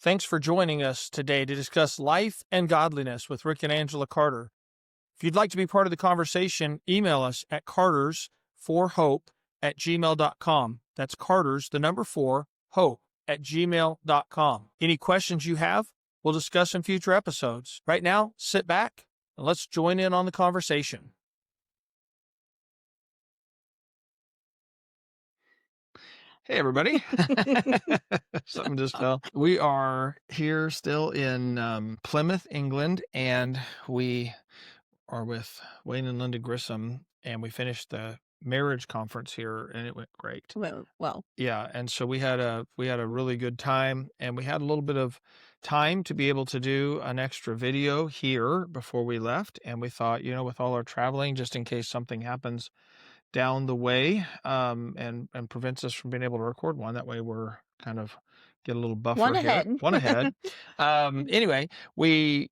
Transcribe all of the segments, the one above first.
Thanks for joining us today to discuss life and godliness with Rick and Angela Carter. If you'd like to be part of the conversation, email us at cartersforhope@gmail.com. That's Carters, the number 4, hope@gmail.com. Any questions you have, we'll discuss in future episodes. Right now, sit back and let's join in on the conversation. Hey, everybody. Something just fell. We are here still in Plymouth, England, and we are with Wayne and Linda Grissom, and we finished the marriage conference here, and it went great. Well, Yeah, and so we had a really good time, and we had a little bit of time to be able to do an extra video here before we left, and we thought, with all our traveling, just in case something happens down the way, and prevents us from being able to record one. That way we're kind of get a little buffer one here. ahead. One ahead. Anyway, we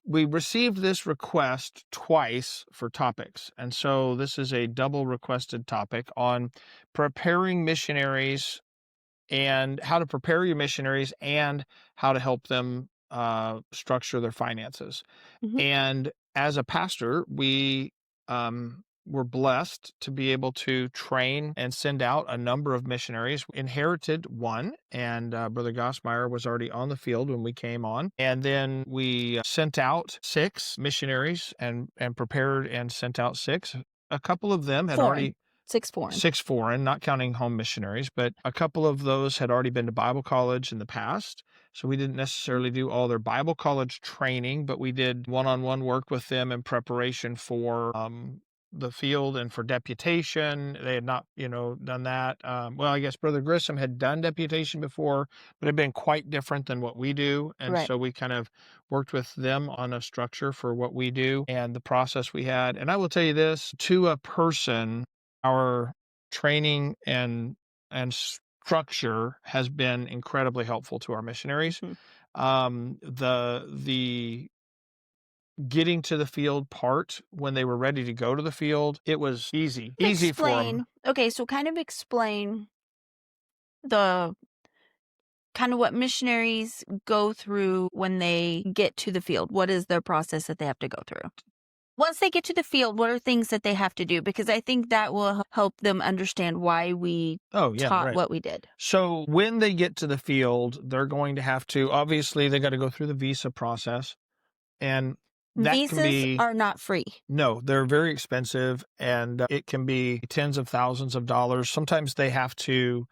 received this request twice for topics. And so this is a double requested topic on preparing missionaries and how to prepare your missionaries and how to help them structure their finances. Mhm. And as a pastor, we were blessed to be able to train and send out a number of missionaries. We inherited one, and Brother Gossmeyer was already on the field when we came on. And then we sent out 6 missionaries and prepared and sent out 6. A couple of them had already 6 foreign. 6 foreign, not counting home missionaries, but a couple of those had already been to Bible college in the past. So we didn't necessarily do all their Bible college training, but we did one-on-one work with them in preparation for the field and for deputation. They had not, done that. Well, I guess Brother Grissom had done deputation before, but it had been quite different than what we do. And Right. so we kind of worked with them on a structure for what we do and the process we had. And I will tell you this, to a person, our training and structure has been incredibly helpful to our missionaries. The getting to the field part, when they were ready to go to the field, it was easy for them. Okay, so kind of explain the kind of what missionaries go through when they get to the field. What is their process that they have to go through? Once they get to the field, what are things that they have to do? Because I think that will help them understand why we taught Right. what we did. So when they get to the field, they're going to have to, obviously, they got to go through the visa process. And that Visas can be, are not free. no, they're very expensive, and it can be tens of thousands of dollars. Sometimes they have to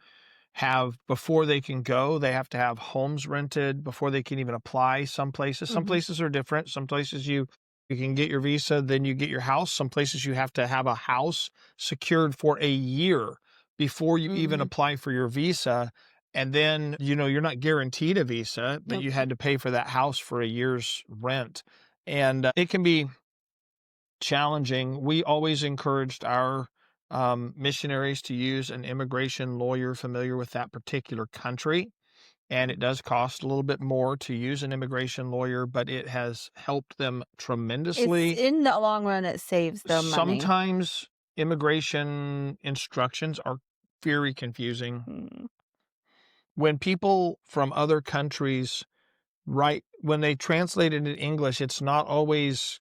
have, before they can go, they have to have homes rented before they can even apply. Some places are different. Some places you can get your visa, then you get your house. Some places you have to have a house secured for a year before you even apply for your visa. And then, you're not guaranteed a visa, but you had to pay for that house for a year's rent. And it can be challenging. We always encouraged our missionaries to use an immigration lawyer familiar with that particular country. And it does cost a little bit more to use an immigration lawyer, but it has helped them tremendously. In the long run, it saves them money. Sometimes immigration instructions are very confusing. When people from other countries when they translate it in English, it's not always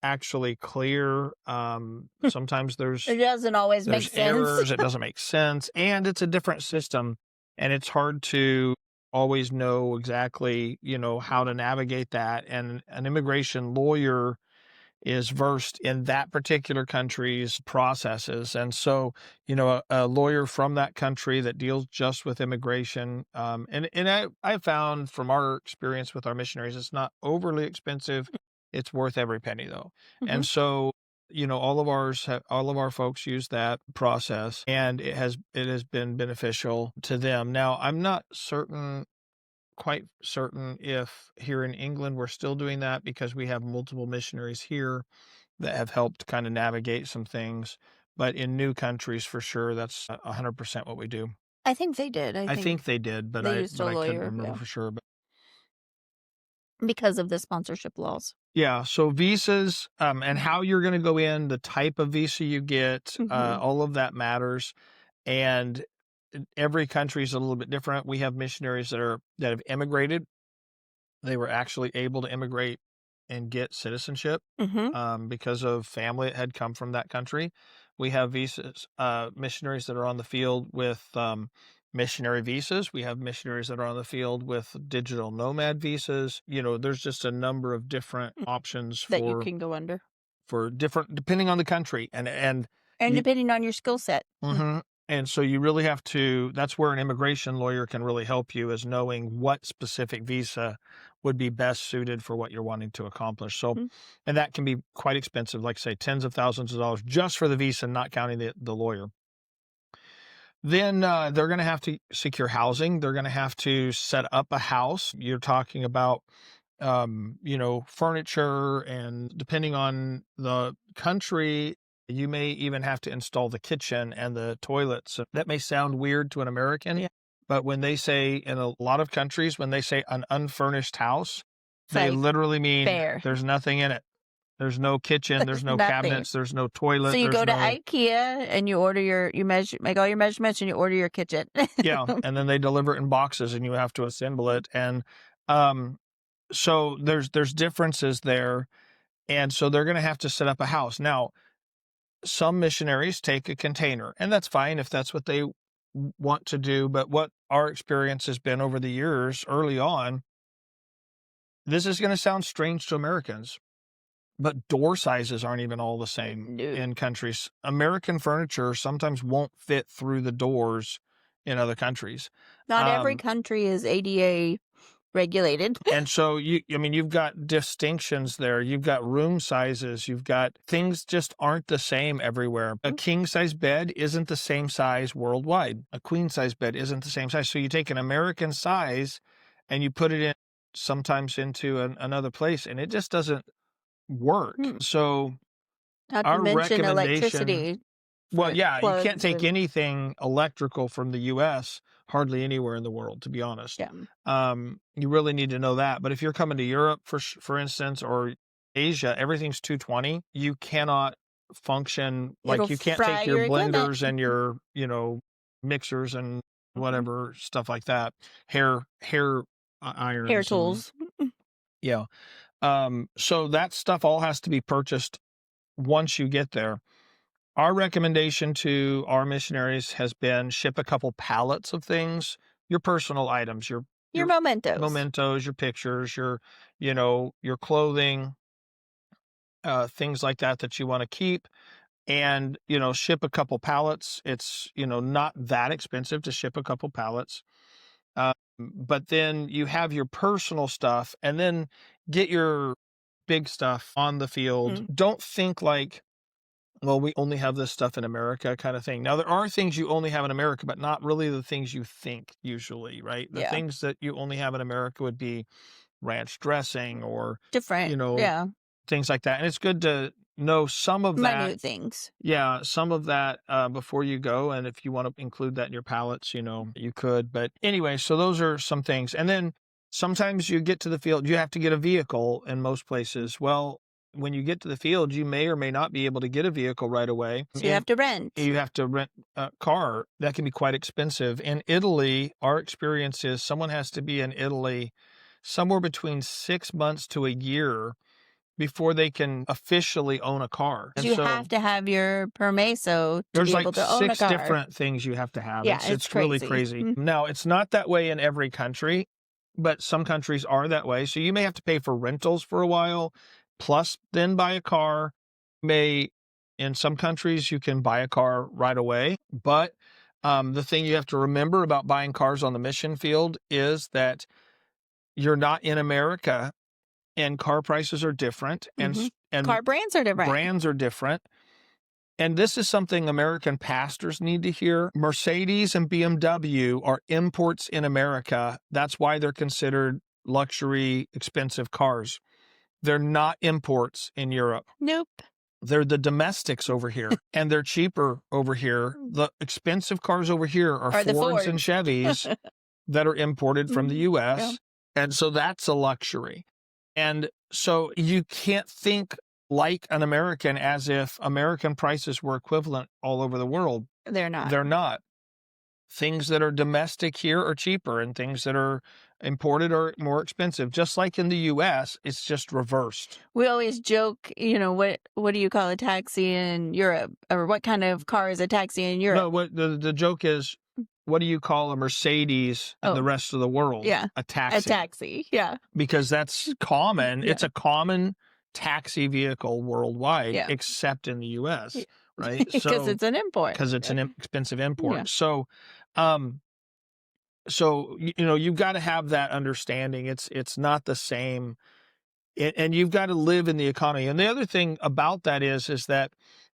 actually clear. Sometimes It doesn't always make sense. errors. It doesn't make sense. And it's a different system, and it's hard to always know exactly, how to navigate that. And an immigration lawyer is versed in that particular country's processes. And so, a lawyer from that country that deals just with immigration. And I found from our experience with our missionaries, it's not overly expensive. It's worth every penny though. And so, all of our folks use that process, and it has been beneficial to them. Now, I'm not quite certain if here in England we're still doing that, because we have multiple missionaries here that have helped kind of navigate some things. But in new countries, for sure, that's 100% what we do. I think they did. I think they did, but they I used a couldn't lawyer, remember for sure. But because of the sponsorship laws. yeah, so visas, and how you're going to go in, the type of visa you get, all of that matters. And every country is a little bit different. We have missionaries that have immigrated. They were actually able to immigrate and get citizenship Mhm. because of family that had come from that country. We have visas, missionaries that are on the field with missionary visas. We have missionaries that are on the field with digital nomad visas. There's just a number of different Mm. options That you for can go under. different depending on the country and And you. depending on your skill set. Mm. Mhm. And so you really have to that's where an immigration lawyer can really help you is knowing what specific visa would be best suited for what you're wanting to accomplish. So, Mm. and that can be quite expensive, like say tens of thousands of dollars just for the visa, not counting the lawyer. Then they're going to have to secure housing. They're going to have to set up a house. You're talking about furniture, and depending on the country, you may even have to install the kitchen and the toilets. So that may sound weird to an American, Yeah. but when they say in a lot of countries, when they say an unfurnished house, It's they like literally mean fair. there's nothing in it. There's no kitchen, there's There's no nothing. cabinets, there's no So toilet, you there's go to no IKEA and you order you make all your measurements and you order your kitchen. yeah, and then they deliver it in boxes and you have to assemble it. And um so there's differences there. And so they're going to have to set up a house. Now, some missionaries take a container, and that's fine if that's what they want to do. But what our experience has been over the years, early on, this is going to sound strange to Americans, but door sizes aren't even all the same No. in countries. American furniture sometimes won't fit through the doors in other countries. Not every Um, country is ADA regulated. And so you've got distinctions there. You've got room sizes. You've got things just aren't the same everywhere. A Mm. king size bed isn't the same size worldwide. A queen size bed isn't the same size. So you take an American size and you put it in sometimes into another place and it just doesn't work. Hmm. So Not to our mention recommendation electricity well, for yeah, you can't plugs take and anything electrical from the US hardly anywhere in the world, to be honest. yeah. You really need to know that. But if you're coming to Europe, for instance, or Asia, everything's 220. You cannot function It'll like you can't fry take your your equipment. blenders and your, mixers and Mhm. whatever stuff like that. Hair Hair irons and tools. yeah. So that stuff all has to be purchased once you get there. Our recommendation to our missionaries has been ship a couple pallets of things, your personal items, Your your mementos. mementos, your pictures, your clothing, things like that you want to keep, and ship a couple pallets. It's not that expensive to ship a couple pallets, but then you have your personal stuff, and then get your big stuff on the field. Mm. Don't think like well, we only have this stuff in America kind of thing. Now, there are things you only have in America, but not really the things you think usually, right? The Yeah. things that you only have in America would be ranch dressing or, Different. you know, Yeah. things like that. And it's good to know some of that. Minute things. Yeah, some of that before you go. And if you want to include that in your palettes, you could. But anyway, so those are some things. And then sometimes you get to the field, you have to get a vehicle in most places. Well, when you get to the field, you may or may not be able to get a vehicle right away. So you have to rent. You have to rent a car. That can be quite expensive. In Italy, our experience is someone has to be in Italy somewhere between 6 months to a year before they can officially own a car. And You so have to have your permesso to there's be able like to own a 6 car. different things you have to have. Yeah, it's It's really crazy. crazy. Mm. Now, it's not that way in every country, but some countries are that way. So you may have to pay for rentals for a while, plus then buy a car. In some countries, you can buy a car right away. But the thing you have to remember about buying cars on the mission field is that you're not in America and car prices are different Mhm. and Car brands are different. brands are different. And this is something American pastors need to hear. Mercedes and BMW are imports in America. That's why they're considered luxury, expensive cars. They're not imports in Europe. Nope. They're the domestics over here, and they're cheaper over here. The expensive cars over here are the Fords and Fords. Chevys that are imported from the Mhm. Yeah. US. And so that's a luxury. And so you can't think like an American as if American prices were equivalent all over the world. They're not. They're not. things that are domestic here are cheaper and things that are imported are more expensive. Just like in the US, it's just reversed. We always joke, what do you call a taxi in Europe? Or what kind of car is a taxi in Europe? No, what the joke is, what do you call a Mercedes in the Oh, rest of the world? yeah. A A taxi. taxi. Yeah. Because that's common. Yeah. It's a common taxi vehicle worldwide, Yeah. except in the Yeah. US, right? Because So, it's an import. because it's Yeah. an expensive Yeah. import. Um, you've got to have that understanding. It's not the same, and you've got to live in the economy. And the other thing about that is that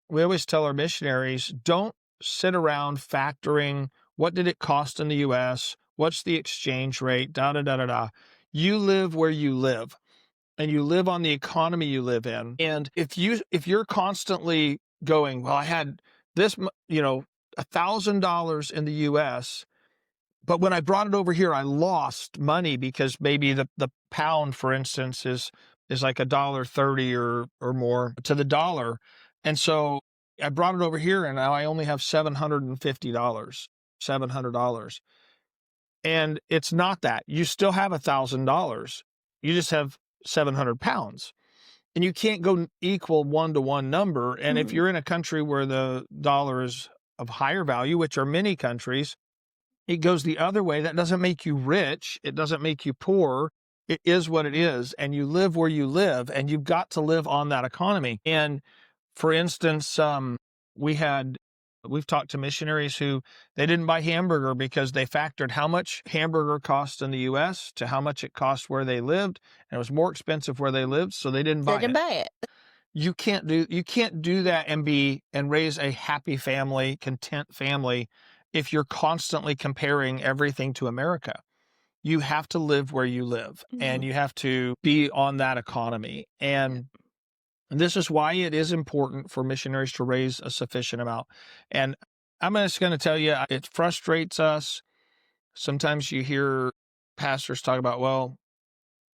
we always tell our missionaries, don't sit around factoring what did it cost in the U.S., what's the exchange rate, da da da da da. You live where you live, and you live on the economy you live in. And if you're constantly going, well, I had this, $1,000 in the U.S., but when I brought it over here, I lost money because maybe the pound, for instance, is like $1.30 or more to the dollar. And so I brought it over here and now I only have $750, $700. And it's not that. You still have $1,000. You just have 700 pounds. And you can't go equal one-to-one number. And if Mhm. you're in a country where the dollar is of higher value, which are many countries, it goes the other way. That doesn't make you rich. It doesn't make you poor. It is what it is. And you live where you live, and you've got to live on that economy. And for instance, we've talked to missionaries who they didn't buy hamburger because they factored how much hamburger cost in the US to how much it cost where they lived. And it was more expensive where they lived, so they didn't They buy didn't it. buy it. You can't do that and raise a happy family, content family if you're constantly comparing everything to America. You have to live where you live and Mhm. you have to be on that economy. Yeah. And this is why it is important for missionaries to raise a sufficient amount. And I'm just going to tell you, it frustrates us. Sometimes you hear pastors talk about, well,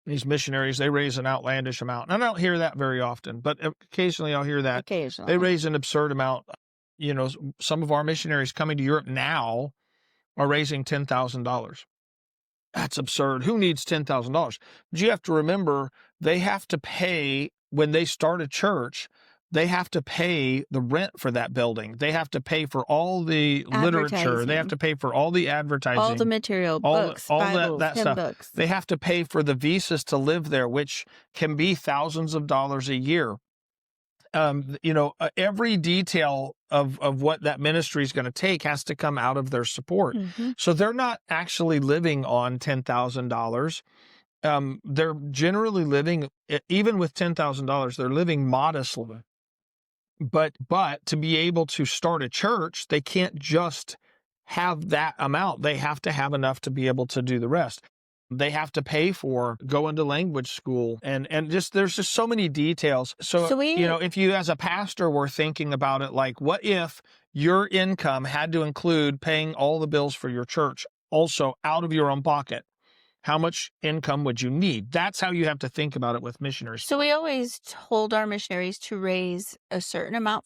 these missionaries, they raise an outlandish amount. And I don't hear that very often, but occasionally I'll hear that. They Occasionally. raise an absurd amount. Some of our missionaries coming to Europe now are raising $10,000. That's absurd. Who needs $10,000? But you have to remember, they have to pay when they start a church. They have to pay the rent for that building. They have to pay for all the literature. They have Advertising. to pay for all the All the advertising, material, all books, all that Bibles, that hymn stuff. books. They have to pay for the visas to live there, which can be thousands of dollars a year. Every detail of what that ministry is going to take has to come out of their support. Mhm. So they're not actually living on $10,000. They're generally living, even with $10,000, they're living modestly. But to be able to start a church, they can't just have that amount. They have to have enough to be able to do the rest. They have to pay for going to language school and just there's just so many details. So, So we if you as a pastor were thinking about it, like what if your income had to include paying all the bills for your church also out of your own pocket? How much income would you need? That's how you have to think about it with missionaries. So we always told our missionaries to raise a certain amount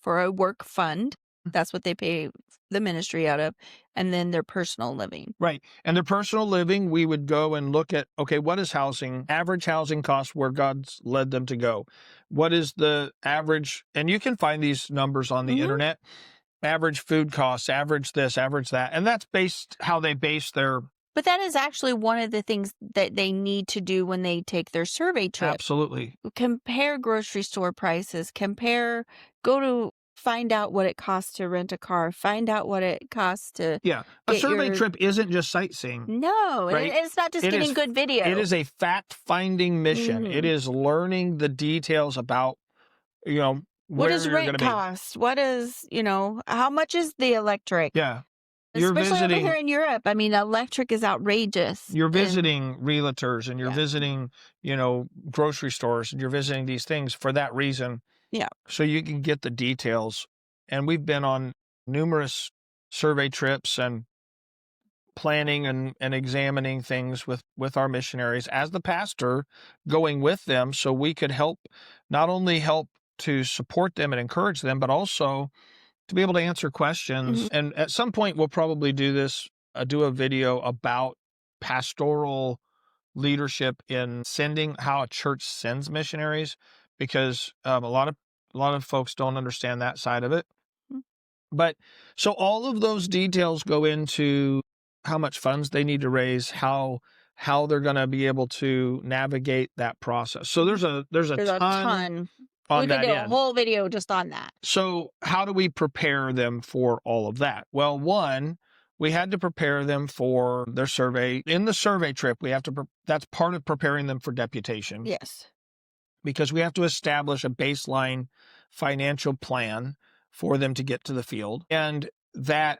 for a work fund. That's what they pay the ministry out of, and then their personal living. Right. And their personal living, we would go and look at, okay, what is average housing costs where God's led them to go? What is the average, and you can find these numbers on the Mhm. internet, average food costs, average this, average that. And that's how they base their, But that is actually one of the things that they need to do when they take their survey trip. absolutely. Compare grocery store prices, go to find out what it costs to rent a car, find out what it costs to Yeah. A get survey your trip isn't just sightseeing, No, right? it's not just It getting is, good it video. is a fact finding mission. It Mhm. is learning the details about, What where does you're going rent to be. cost? What is, how much is the electric? Yeah. You're Especially over visiting here in Europe. I mean, electric is outrageous. you're And visiting realtors and you're yeah, visiting, grocery stores and you're visiting these things for that reason, yeah. so you can get the details. And we've been on numerous survey trips and planning and examining things with our missionaries as the pastor going with them so we could not only help to support them and encourage them, but also to be able to answer questions. Mhm. And at some point, we'll probably do a video about pastoral leadership in sending, how a church sends missionaries, because a lot of folks don't understand that side of it. Mm. But so all of those details go into how much funds they need to raise, how they're going to be able to navigate that process. So Mhm. there's a There's a ton ton. We on could that do a end. whole video just on that. So how do we prepare them for all of that? Well, one, we had to prepare them for their survey. In the survey trip, we have to that's part of preparing them for deputation, Yes. because we have to establish a baseline financial plan for them to get to the field. And that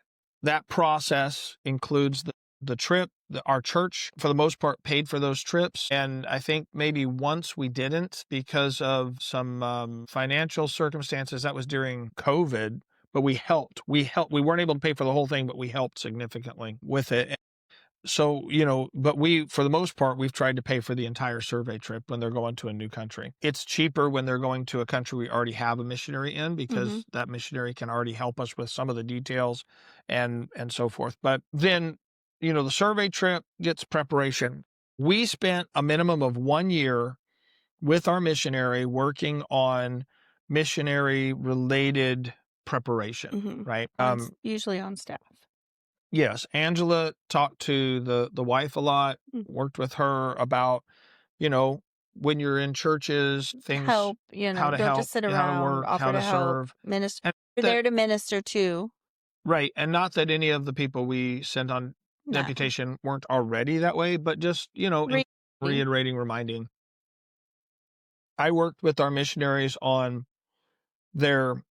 process includes the trip. Our church, for the most part, paid for those trips. And I think maybe once we didn't because of some financial circumstances. That was during COVID, but we helped. We helped. We weren't able to pay for the whole thing, but we helped significantly with it. So, but for the most part, we've tried to pay for the entire survey trip when they're going to a new country. It's cheaper when they're going to a country we already have a missionary in, Mhm. because that missionary can already help us with some of the details and so forth. But then, the survey trip gets preparation. We spent a minimum of 1 year with our missionary working on missionary related preparation, Mhm. right? Usually on staff. Yes, Angela talked to the wife a lot, Mm. worked with her about, you know, when you're in churches, things, Help, how to don't just help, sit how to around, work, how offer to to help, serve. minister. And You're that there to minister too. right, and not that any of the people we sent on No. deputation weren't already that way, but just, Reading. reiterating, reminding. I worked with our missionaries on their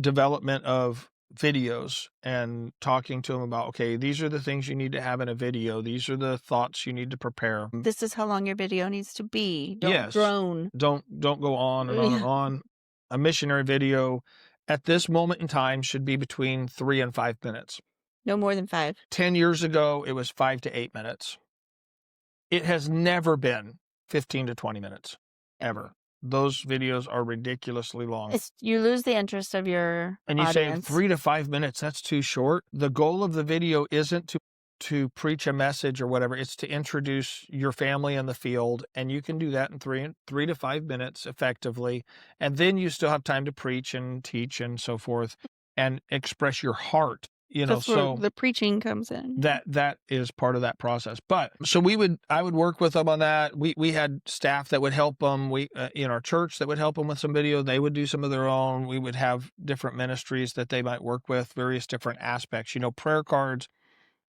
development of videos and talking to them about, okay, these are the things you need to have in a video. These are the thoughts you need to prepare. This is how long your video needs to be. Don't Yes. drone. Don't go on and on and Yeah. on. A missionary video at this moment in time should be between 3 and 5 minutes. No more than 5. 10 years ago, it was 5 to 8 minutes. It has never been 15 to 20 minutes, ever. Those videos are ridiculously long. You lose the interest of your And you say audience. 3 to 5 minutes, that's too short. The goal of the video isn't to preach a message or whatever, it's to introduce your family in the field, and you can do that in 3 to 5 minutes effectively, and then you still have time to preach and teach and so forth, and express your heart, That's where so the preaching comes in. that is part of that process. But so I would work with them on that. We had staff that would help them. We in our church that would help them with some video. They would do some of their own. We would have different ministries that they might work with, various different aspects. Prayer cards,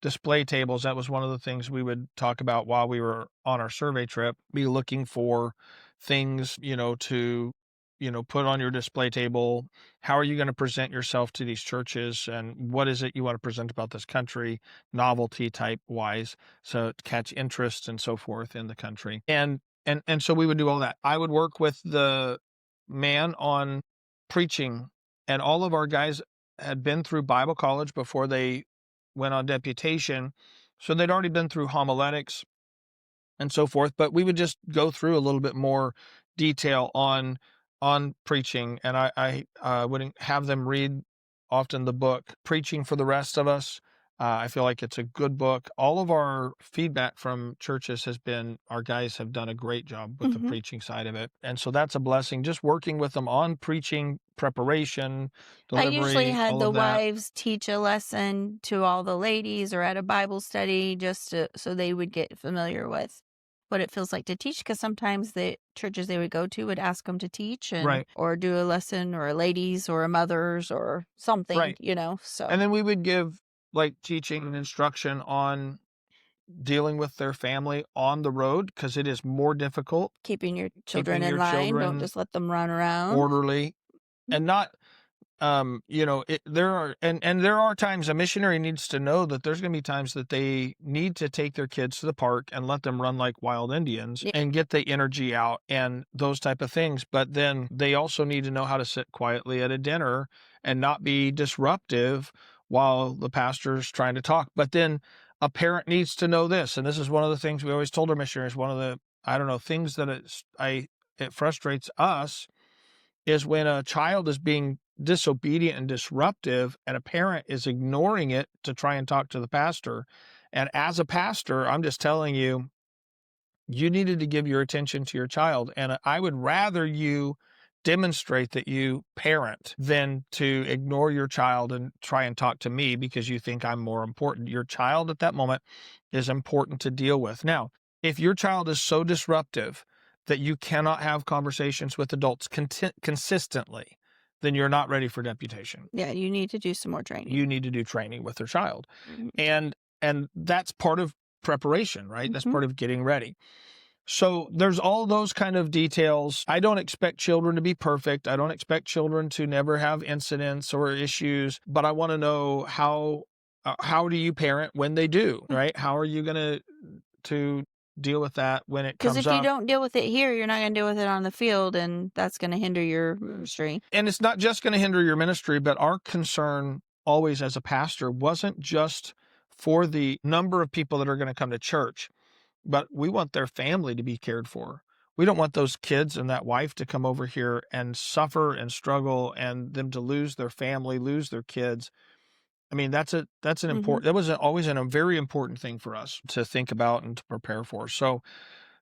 display tables. That was one of the things we would talk about while we were on our survey trip. Be looking for things, to put on your display table. How are you going to present yourself to these churches, and what is it you want to present about this country, novelty type wise, so to catch interest and so forth in the country. And so we would do all that. I would work with the man on preaching, and all of our guys had been through Bible college before they went on deputation, so they'd already been through homiletics and so forth, but we would just go through a little bit more detail on preaching, and I would have them read often the book Preaching for the Rest of Us. I feel like it's a good book. All of our feedback from churches has been our guys have done a great job with the Mhm. preaching side of it, and so that's a blessing, just working with them on preaching, preparation, I usually delivery, had all the of that. wives teach a lesson to all the ladies or at a Bible study so they would get familiar with what it feels like to teach, because sometimes the churches they would go to would ask them to teach Right, or do a lesson or a ladies or a mothers or something, right. so And then we would give, like, teaching and instruction on dealing with their family on the road, because it is more difficult keeping your children keeping in your line, don't children just let them run around. orderly, and not, there are times a missionary needs to know that there's gonna be times that they need to take their kids to the park and let them run like wild Indians Yeah. and get the energy out and those type of things, but then they also need to know how to sit quietly at a dinner and not be disruptive while the pastor's trying to talk. But then a parent needs to know this, and this is one of the things we always told our missionaries. One of the, I don't know, things that it frustrates us is when a child is being disobedient and disruptive, and a parent is ignoring it to try and talk to the pastor. And as a pastor, I'm just telling you, you needed to give your attention to your child. And I would rather you demonstrate that you parent than to ignore your child and try and talk to me because you think I'm more important. Your child at that moment is important to deal with. Now, if your child is so disruptive that you cannot have conversations with adults consistently, then you're not ready for deputation. Yeah, you need to do some more training. You need to do training with their child. Mhm. And that's part of preparation, right? That's Mhm. part of getting ready. So there's all those kind of details. I don't expect children to be perfect. I don't expect children to never have incidents or issues, but I want to know how do you parent when they do, right? How are you going to deal with that when it Because comes if you up? don't deal with it here, you're not gonna deal with it on the field, and that's gonna hinder your ministry. And it's not just going to hinder your ministry, but our concern always as a pastor wasn't just for the number of people that are going to come to church, but we want their family to be cared for. We don't want those kids and that wife to come over here and suffer and struggle and them to lose their family, lose their kids. I mean, that's an Mhm. important, that was always a very important thing for us to think about and to prepare for. So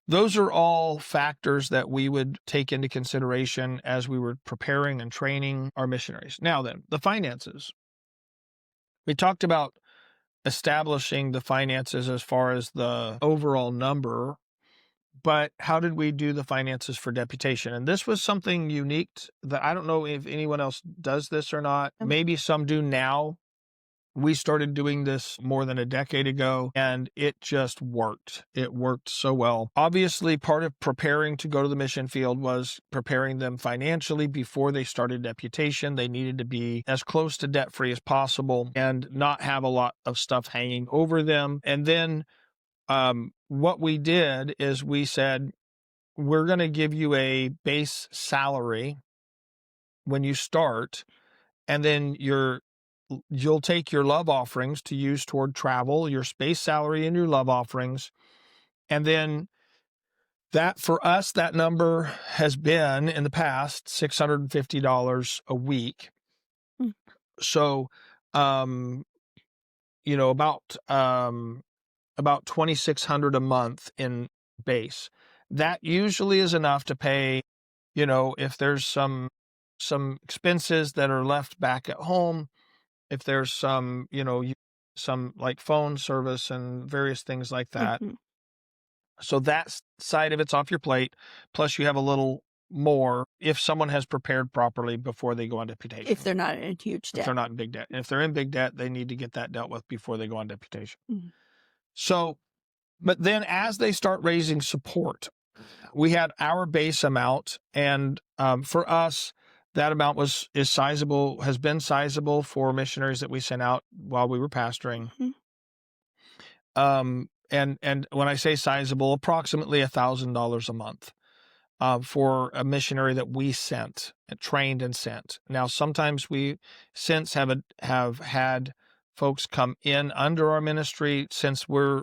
those are all factors that we would take into consideration as we were preparing and training our missionaries. Now then, the finances. We talked about establishing the finances as far as the overall number, but how did we do the finances for deputation? And this was something unique that I don't know if anyone else does this or not. Maybe some do now. We started doing this more than a decade ago, and it just worked. It worked so well. Obviously, part of preparing to go to the mission field was preparing them financially before they started deputation. They needed to be as close to debt free as possible and not have a lot of stuff hanging over them. And then what we did is we said, we're going to give you a base salary when you start, and then you'll take your love offerings to use toward travel, your space salary and your love offerings. And then that for us, that number has been in the past $650 a week. Mm. So, um, you know, about 2,600 a month in base. That usually is enough to pay, you know, if there's some expenses that are left back at home, if there's some, you know, some like phone service and various things like that. Mhm. So that side of it's off your plate. Plus, you have a little more if someone has prepared properly before they go on If deputation. they're not in huge If they're debt. not in big debt, and if they're in big debt, they need to get that dealt with before they go on deputation. Mhm. So, but then as they start raising support, we had our base amount, and for us, that amount is sizable, has been sizable for missionaries that we sent out while we were pastoring. Mhm. And when I say sizable, approximately $1,000 a month for a missionary that we sent, trained and sent. Now, sometimes we since have had folks come in under our ministry since we're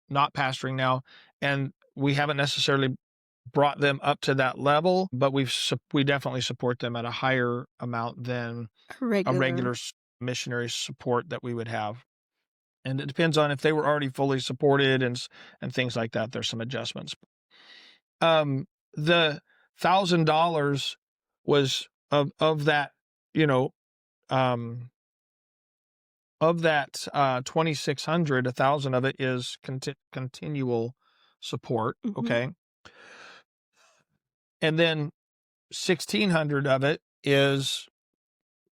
not pastoring now, and we haven't necessarily brought them up to that level, but we definitely support them at a higher amount than a Regular. regular missionary support that we would have. And it depends on if they were already fully supported and things like that. There's some adjustments. The $1,000 was of that, you know, um, of that 2,600, 1,000 of it is continual support. Mhm. Okay, and then 1,600 of it is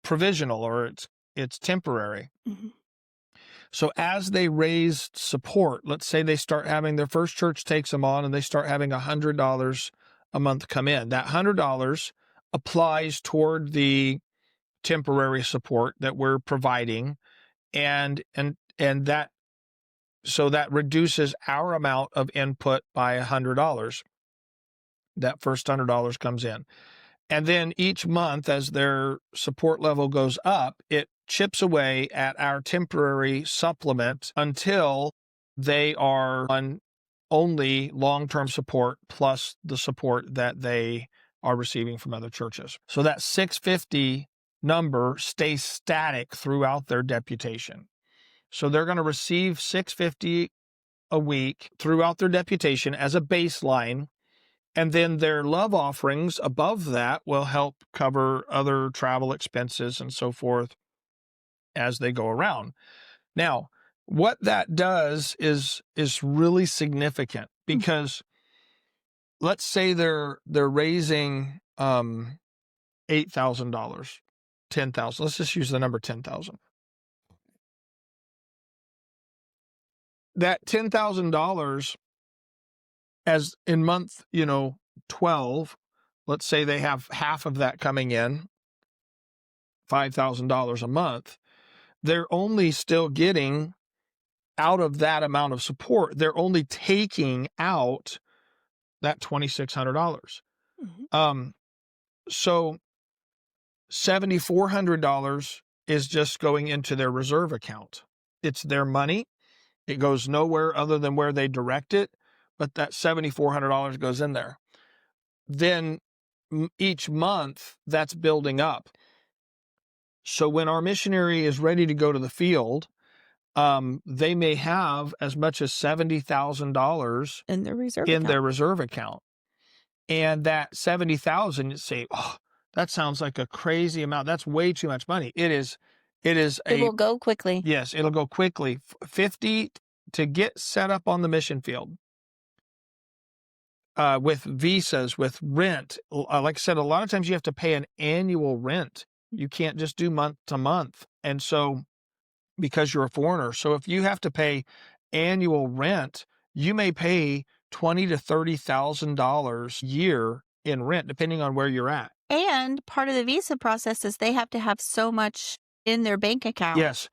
provisional, or it's temporary. Mhm. So as they raise support, let's say they start having their first church takes them on and they start having $100 a month come in. That $100 applies toward the temporary support that we're providing, and that so that reduces our amount of input by $100. That first $100 comes in. And then each month, as their support level goes up, it chips away at our temporary supplement until they are on only long-term support plus the support that they are receiving from other churches. So that 650 number stay static throughout their deputation. So they're going to receive 650 a week throughout their deputation as a baseline. And then their love offerings above that will help cover other travel expenses and so forth as they go around. Now, what that does is really significant because let's say they're raising $8,000, 10,000. Let's just use the number 10,000. That $10,000 as in month, 12, let's say they have half of that coming in, $5,000 a month, they're only still getting out of that amount of support, they're only taking out that $2,600. Mhm. So $7,400 is just going into their reserve account. It's their money. It goes nowhere other than where they direct it, but that $7,400 goes in there. Then each month that's building up. So when our missionary is ready to go to the field, they may have as much as $70,000 In the reserve in their account. reserve account. And that 70,000, you say, oh, that sounds like a crazy amount. That's way too much money. It is It will go quickly. yes, it'll go quickly. 50 to get set up on the mission field, with visas, with rent. Like I said, a lot of times you have to pay an annual rent. You can't just do month to month. And so, because you're a foreigner, so if you have to pay annual rent, you may pay $20,000 to $30,000 a year in rent, depending on where you're at. And part of the visa process is they have to have so much in their bank account. Yes.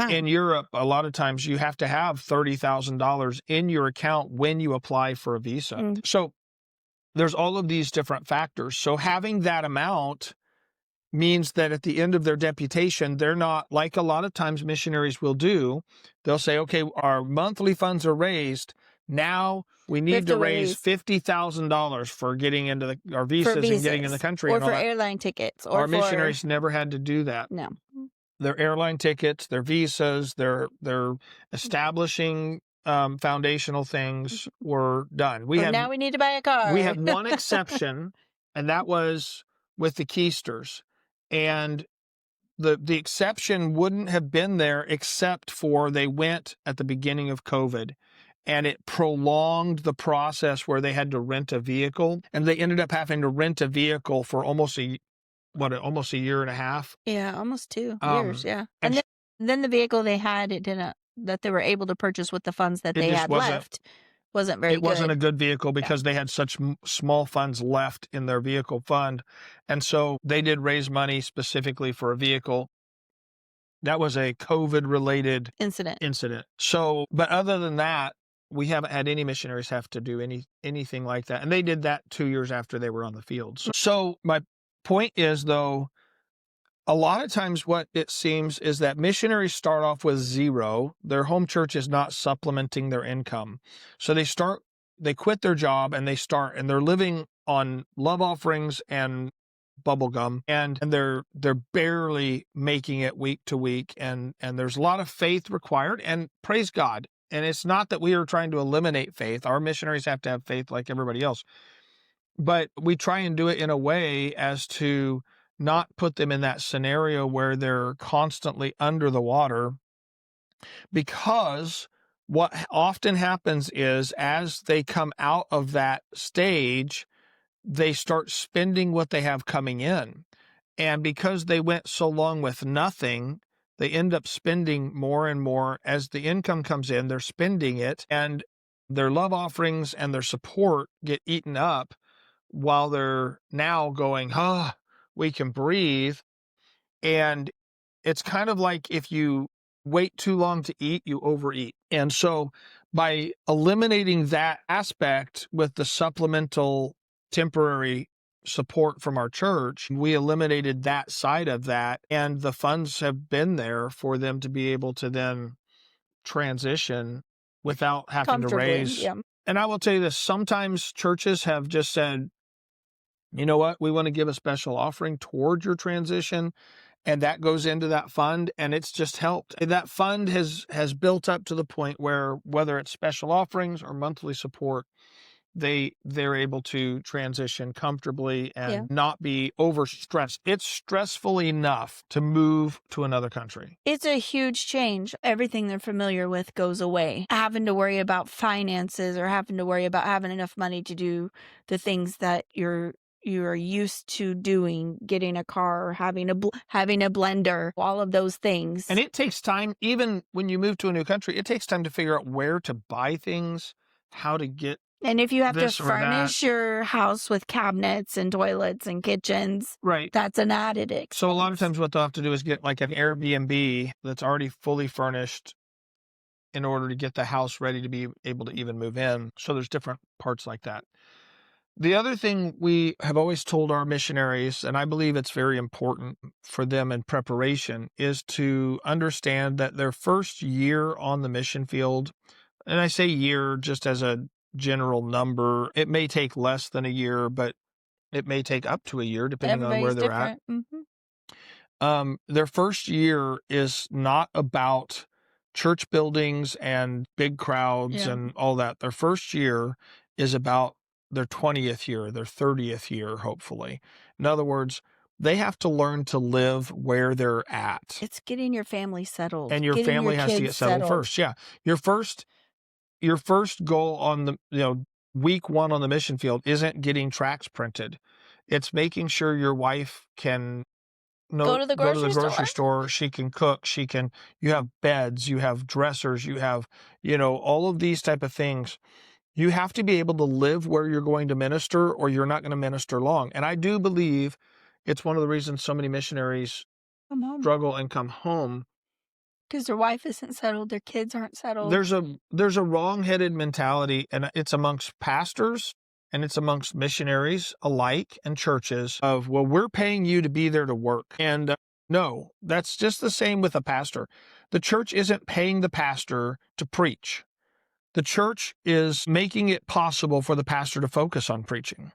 In Europe, a lot of times you have to have $30,000 in your account when you apply for a visa. So there's all of these different factors. So having that amount means that at the end of their deputation, they're not like a lot of times missionaries will do. They'll say, okay, our monthly funds are raised. Now we need to raise $50,000 for getting into our visas and getting in the country. Or and all for that. airline tickets. Or Our missionaries never had to do that. No. Their airline tickets, their visas, their establishing foundational things were done. Now we need to buy a car. We had one exception, and that was with the keisters. And the exception wouldn't have been there except for they went at the beginning of COVID, and it prolonged the process where they had to rent a vehicle, and they ended up having to rent a vehicle for almost a year and a half. Yeah, almost 2 years, yeah. and And then the vehicle they had, that they were able to purchase with the funds that It they just had wasn't- left wasn't very It wasn't good. a good vehicle because they had such small funds left in their vehicle fund. And so they did raise money specifically for a vehicle. That was a COVID-related Incident. So, but other than that, we haven't had any missionaries have to do anything like that. And they did that 2 years after they were on the field. So my point is, though, a lot of times what it seems is that missionaries start off with zero. Their home church is not supplementing their income. So they quit their job and they're living on love offerings and bubble gum, and they're barely making it week to week. And there's a lot of faith required, and praise God. And it's not that we are trying to eliminate faith. Our missionaries have to have faith like everybody else. But we try and do it in a way as to not put them in that scenario where they're constantly under the water, because what often happens is as they come out of that stage, they start spending what they have coming in. And because they went so long with nothing, they end up spending more and more. As the income comes in, they're spending it, and their love offerings and their support get eaten up while they're now going, we can breathe. And it's kind of like if you wait too long to eat, you overeat. And so by eliminating that aspect with the supplemental temporary support from our church, we eliminated that side of that. And the funds have been there for them to be able to then transition without having to Comfortably, raise. yeah. And I will tell you this, sometimes churches have just said, you know what? We want to give a special offering toward your transition, and that goes into that fund, and it's just helped. That fund has built up to the point where whether it's special offerings or monthly support, they're able to transition comfortably Yeah. and not be overstressed. It's stressful enough to move to another country. It's a huge change. Everything they're familiar with goes away. Having to worry about finances or having to worry about having enough money to do the things that you're used to doing, getting a car, or having a blender, all of those And things. it takes time, even when you move to a new country, it takes time to figure out where to buy things, how to get And if you have to this or that. furnish your house with cabinets and toilets and kitchens, Right. that's an added So a lot of expense. times what they'll have to do is get like an Airbnb that's already fully furnished in order to get the house ready to be able to even move in. So there's different parts like that. The other thing we have always told our missionaries, and I believe it's very important for them in preparation, is to understand that their first year on the mission field, and I say year just as a general number, it may take less than a year, but it may take up to a year depending on where Everybody's they're at. different. Mhm. Their first year is not about church buildings and big crowds Yeah. and all that. Their first year is about their 20th year, their 30th year, hopefully. In other words, they have to learn to live where they're at. It's getting your family settled, And your getting your family has to kids get settled settled. first. Yeah. Your first goal on the, week one on the mission field isn't getting tracts printed. It's making sure your wife can Go no, to the go to the grocery grocery store? store, she can cook, you have beds, you have dressers, you have, all of these type of things. You have to be able to live where you're going to minister or you're not going to minister long. And I do believe it's one of the reasons so many missionaries Come home. struggle and come home. Because their wife isn't settled, their kids aren't settled. There's a wrong-headed mentality, and it's amongst pastors and it's amongst missionaries alike and churches of, well, we're paying you to be there to work. And no, that's just the same with a pastor. The church isn't paying the pastor to preach. The church is making it possible for the pastor to focus on preaching.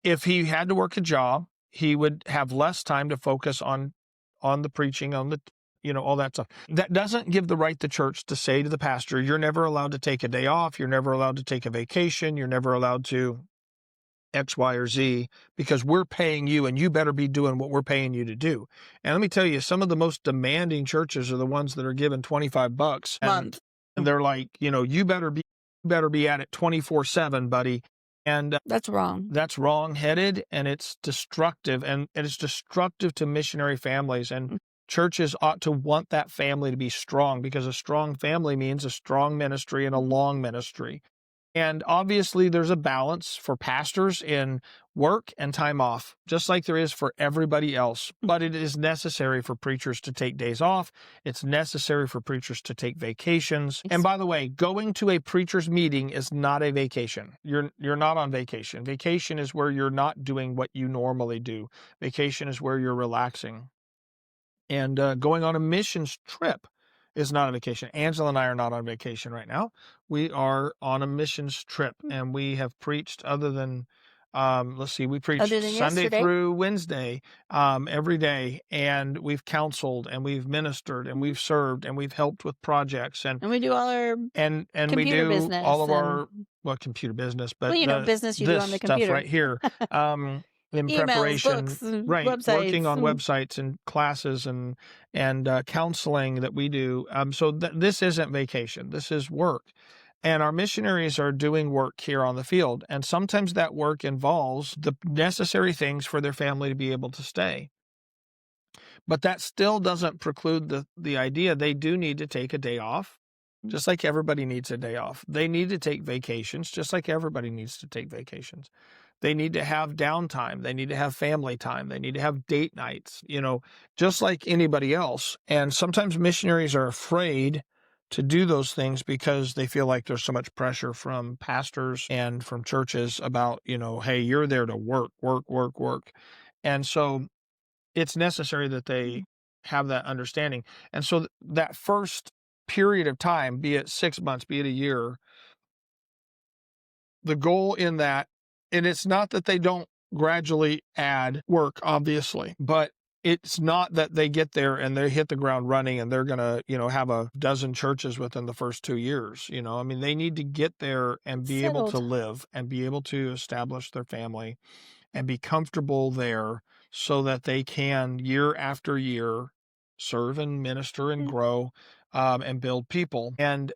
If he had to work a job, he would have less time to focus on the preaching, on the all that stuff. That doesn't give the right to church to say to the pastor, you're never allowed to take a day off, you're never allowed to take a vacation, you're never allowed to X, Y, or Z, because we're paying you and you better be doing what we're paying you to do. And let me tell you, some of the most demanding churches are the ones that are given $25 Month. and they're like, you better be at it 24/7, buddy. And That's wrong. that's wrong-headed, and it's destructive, and it's destructive to missionary families, and Mm. churches ought to want that family to be strong because a strong family means a strong ministry and a long ministry. And obviously, there's a balance for pastors in work and time off, just like there is for everybody else. But it is necessary for preachers to take days off. It's necessary for preachers to take vacations. And by the way, going to a preacher's meeting is not a vacation. You're not on vacation. Vacation is where you're not doing what you normally do. Vacation is where you're relaxing. And going on a missions trip is not a vacation. Angela and I are not on vacation right now. We are on a missions trip, and we have preached other than, let's see, we Other preached than Sunday yesterday? through Wednesday, every day, and we've counseled, and we've ministered, and Mhm. we've served, and we've helped with projects, and And we do all our and we computer do all business of and our, well, computer business, well, but business you do this on the stuff computer. right here, in Emails, preparation, books, and right, working websites. on websites and classes and counseling that we do. So this isn't vacation. This is work. And our missionaries are doing work here on the field. And sometimes that work involves the necessary things for their family to be able to stay. But that still doesn't preclude the idea they do need to take a day off, just like everybody needs a day off. They need to take vacations, just like everybody needs to take vacations. They need to have downtime. They need to have family time. They need to have date nights, just like anybody else. And sometimes missionaries are afraid to do those things because they feel like there's so much pressure from pastors and from churches about, hey, you're there to work, work, work, work. And so it's necessary that they have that understanding. And so that first period of time, be it 6 months, be it a year, the goal in that, and it's not that they don't gradually add work, obviously, but it's not that they get there and they hit the ground running and they're gonna, have a dozen churches within the first 2 years, I mean, they need to get there and be able to Settled. live and be able to establish their family and be comfortable there so that they can, year after year, serve and minister and Yeah. grow, and build people. And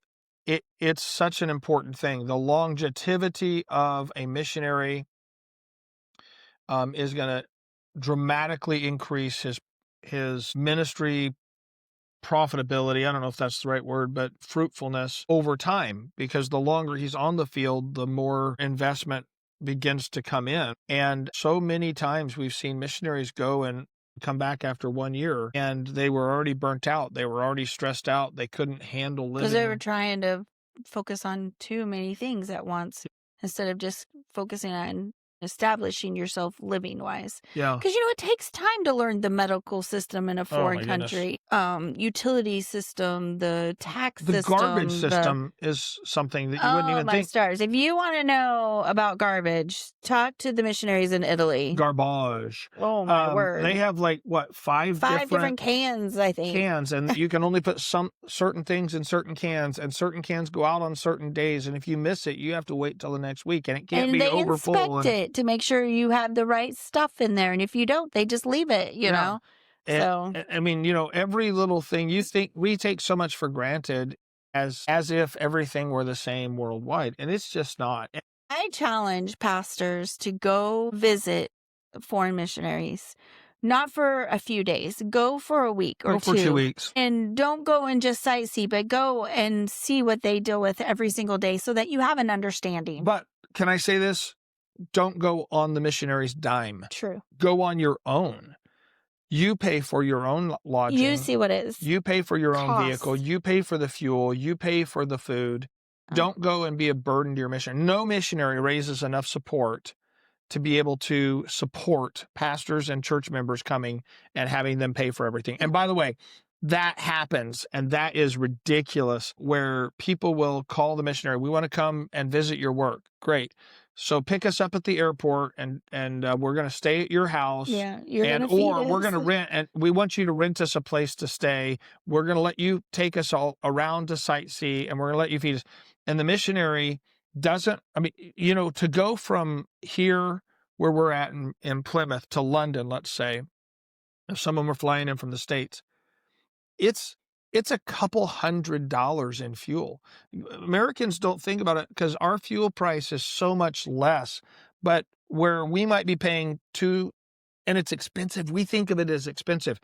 it's such an important thing. The longevity of a missionary, is gonna dramatically increase his ministry profitability. I don't know if that's the right word, but fruitfulness over time, because the longer he's on the field, the more investment begins to come in. And so many times we've seen missionaries go and come back after 1 year and they were already burnt out. They were already stressed out. They couldn't handle Because they were living. trying to focus on too many things at once instead of just focusing on establishing yourself living wise. Yeah. Because it takes time to learn the medical system in a Oh foreign my goodness. country, utility system, the tax The garbage system, the system is something that you wouldn't oh even my think. stars. If you want to know about garbage, talk to the missionaries in Italy. Garbage. Oh my They word. have like what, 5 5 different different cans, I think. cans, and you can only put some certain things in certain cans, and certain cans go out on certain days, and if you miss it, you have to wait till the next week, and it can't And be they over full. inspect And it to make sure you have the right stuff in there, and if you don't, they just leave it, you yeah, know? So, I mean, every little thing you think we take so much for granted, as if everything were the same worldwide, and it's just not. I challenge pastors to go visit foreign missionaries, not for a few days, go for a week or Go for 2 2, weeks. and don't go and just sightsee, but go and see what they deal with every single day so that you have an understanding. But can I say this? Don't go on the missionary's dime. True. Go on your own. You pay for your own You lodging. see what it is. You pay for your own vehicle. Cost. You pay for the fuel. You pay for the food. Uh, Don't go and be a burden to your mission. No missionary raises enough support to be able to support pastors and church members coming and having them pay for everything. And by the way, that happens, and that is ridiculous, where people will call the missionary, we want to come and visit your work. Great. So pick us up at the airport, and we're going to stay at your house, yeah, you're and gonna feed or we're us. going to rent, and we want you to rent us a place to stay. We're going to let you take us all around to sightsee, and we're going to let you feed us. And the missionary doesn't, I mean, to go from here where we're at in Plymouth to London, let's say, if someone were flying in from the States, it's it's a couple $100 in fuel. Americans don't think about it because our fuel price is so much less, but where we might be paying and it's expensive, we think of it as expensive.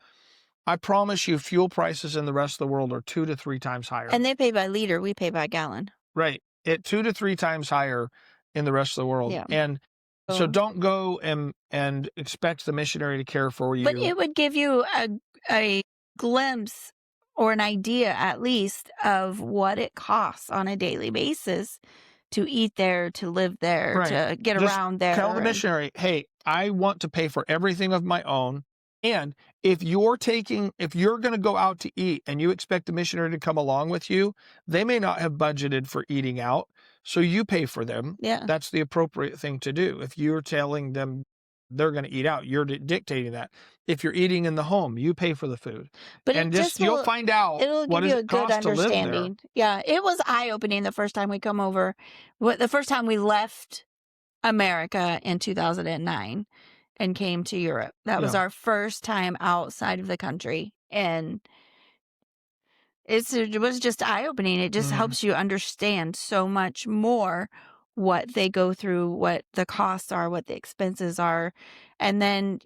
I promise you, fuel prices in the rest of the world are 2 to 3 times higher. And they pay by liter, we pay by gallon. Right. 2 to 3 times higher in the rest of the world. Yeah. And so So don't go and expect the missionary to care for but you. it would give you a glimpse or an idea, at least, of what it costs on a daily basis to eat there, to live there, Right. to get Just around tell there, the and missionary, "Hey, I want to pay for everything of my own, and if you're gonna go out to eat and you expect the missionary to come along with you, they may not have budgeted for eating out, so you pay for them." yeah. That's the appropriate thing to do. If you're telling them they're gonna eat out, you're dictating that. If you're eating in the home, you pay for the food. But And it just you'll will find out it'll what give does you a it good cost to live there. understanding. Yeah, it was eye-opening the first time we come over. The first time we left America in 2009 and came to Europe. That was Yeah. our first time outside of the country, and it was just eye-opening. It just Mhm. helps you understand so much more what they go through, what the costs are, what the expenses are, and then,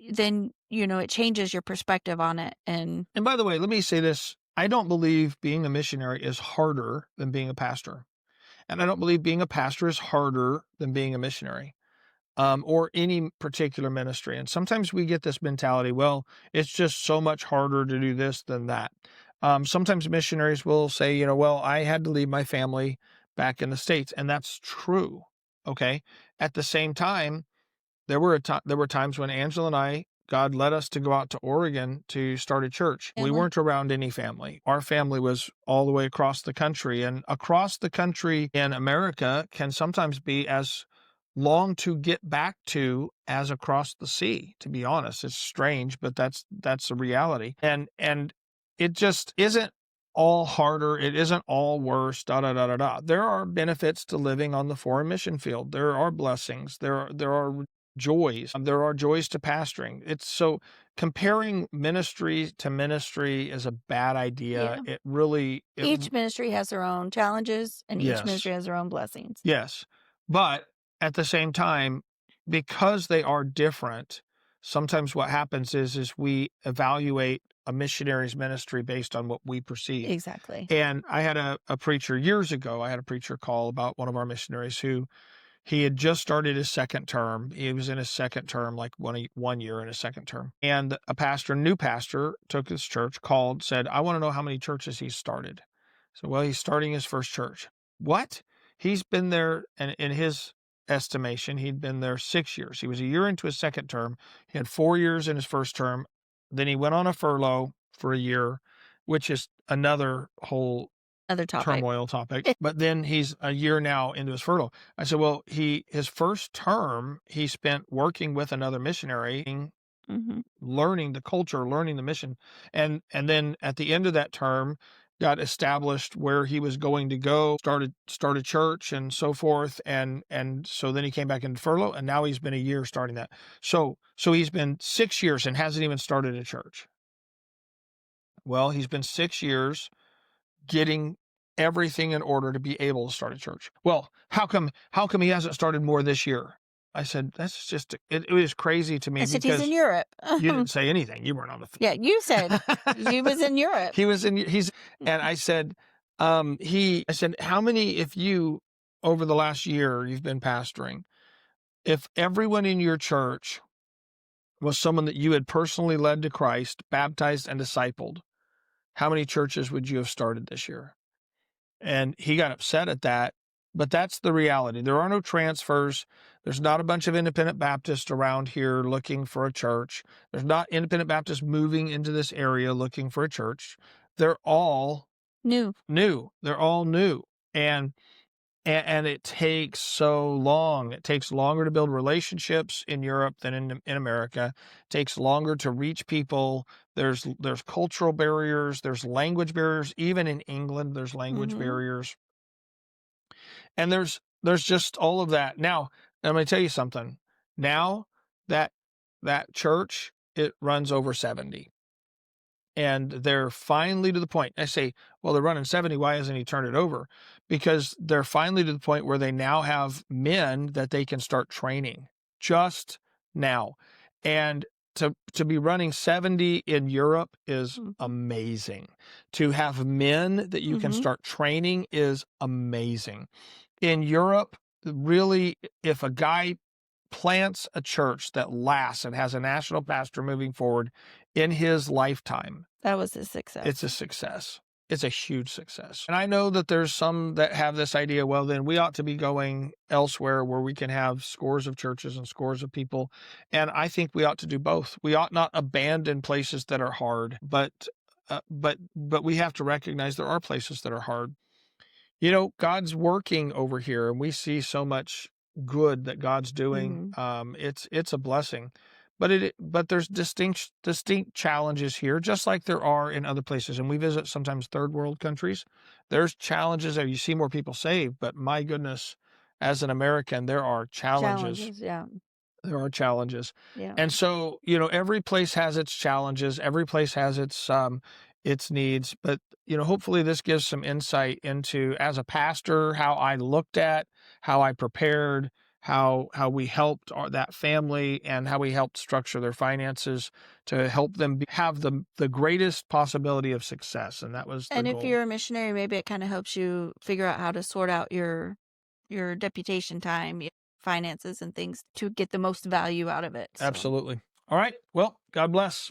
it changes your perspective on it, and And by the way, let me say this. I don't believe being a missionary is harder than being a pastor. And I don't believe being a pastor is harder than being a missionary, or any particular ministry. And sometimes we get this mentality, well, it's just so much harder to do this than that. Sometimes missionaries will say, well, I had to leave my family back in the States. And that's true. Okay. At the same time, there were times when Angela and I, God led us to go out to Oregon to start a church. We family. weren't around any family. Our family was all the way across the country, and across the country in America can sometimes be as long to get back to as across the sea, to be honest. It's strange, but that's the reality. And it just isn't all harder, it isn't all worse, da da da da da. There are benefits to living on the foreign mission field. There are blessings. There are joys. There are joys to pastoring. It's so comparing ministry to ministry is a bad idea. Yeah. It really it Each ministry has their own challenges, and each yes. ministry has their own blessings. Yes. But at the same time, because they are different, sometimes what happens is we evaluate a missionary's ministry based on what we perceive. Exactly. And I had a preacher years ago, I had a preacher call about one of our missionaries who he had just started his second term. He was in his second term, like 1 year in his second term. And a pastor, new pastor, took his church, called, said, I want to know how many churches he's started. So, well, he's starting his first church. What? He's been there, and in his estimation, he'd been there 6 years. He was a year into his second term. He had 4 years in his first term. Then he went on a furlough for a year, which is another whole Another topic. turmoil topic. But then he's a year now into his furlough. I said, well, his first term he spent working with another missionary, Mhm. learning the culture, learning the mission, and then at the end of that term, got established where he was going to go, start a church and so forth, and so then he came back into furlough, and now he's been a year starting that. So he's been 6 years and hasn't even started a church. Well, he's been 6 years getting everything in order to be able to start a church. Well, how come he hasn't started more this year? I said, that's just it was crazy to I me said he's in because Europe. you didn't say anything. You weren't on the Yeah, you said he was in Europe. he was in he's and I said, I said, how many if you over the last year you've been pastoring, if everyone in your church was someone that you had personally led to Christ, baptized and discipled, how many churches would you have started this year? And he got upset at that, but that's the reality. There are no transfers. There's not a bunch of independent Baptists around here looking for a church. There's not independent Baptists moving into this area looking for a church. They're all New. new. They're all new. And it takes so long. It takes longer to build relationships in Europe than in America. It takes longer to reach people. There's cultural barriers. There's language barriers. Even in England, there's language Mhm. barriers. And there's just all of that. Now, I'm going to tell you something. Now that that church, it runs over 70. And they're finally to the point. I say, well, they're running 70. Why hasn't he turned it over? Because they're finally to the point where they now have men that they can start training just now. And to be running 70 in Europe is Mhm. amazing. To have men that you can Mhm. start training is amazing. In Europe, really, if a guy plants a church that lasts and has a national pastor moving forward in his lifetime, That was his it's a success. success. It's a huge success. And I know that there's some that have this idea, well, then we ought to be going elsewhere where we can have scores of churches and scores of people. And I think we ought to do both. We ought not abandon places that are hard, but we have to recognize there are places that are hard. God's working over here, and we see so much good that God's doing. Mhm. It's a blessing, but there's distinct challenges here, just like there are in other places. And we visit sometimes third world countries. There's challenges there. You see more people saved, but my goodness, as an American, there are challenges. Challenges, yeah. There are challenges. Yeah. And so, every place has its challenges, every place has its needs, but hopefully this gives some insight into as a pastor how I looked at, how I prepared, how we helped that family and how we helped structure their finances to help them have the greatest possibility of success, and that was the And if goal. you're a missionary, maybe it kinda helps you figure out how to sort out your deputation time, your finances, and things to get the most value out of it, so Absolutely. All right. Well, God bless.